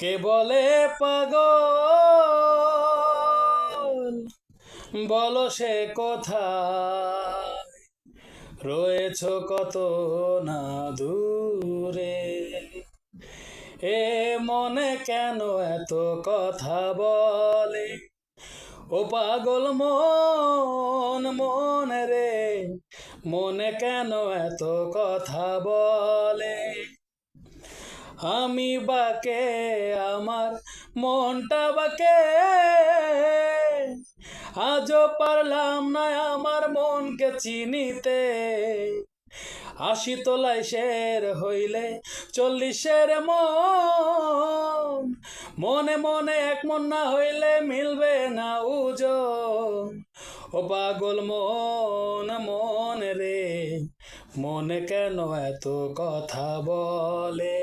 কে বলে পাগল, বলো সে কোথায় রয়েছ কত না দূরে। এ মনে কেন এত কথা বলে, ও পাগল মন মন রে, মনে কেন এত কথা বলে। আমি বাকে আমার মনটা বাকে, আজও পারলাম না আমার মনকে চিনিতে। ৮০ তলায় শের হইলে ৪০-এর মন, মনে মনে এক মন না হইলে মিলবে না ওজন। ও পাগল মন মন রে, মনে কেন এত কথা বলে।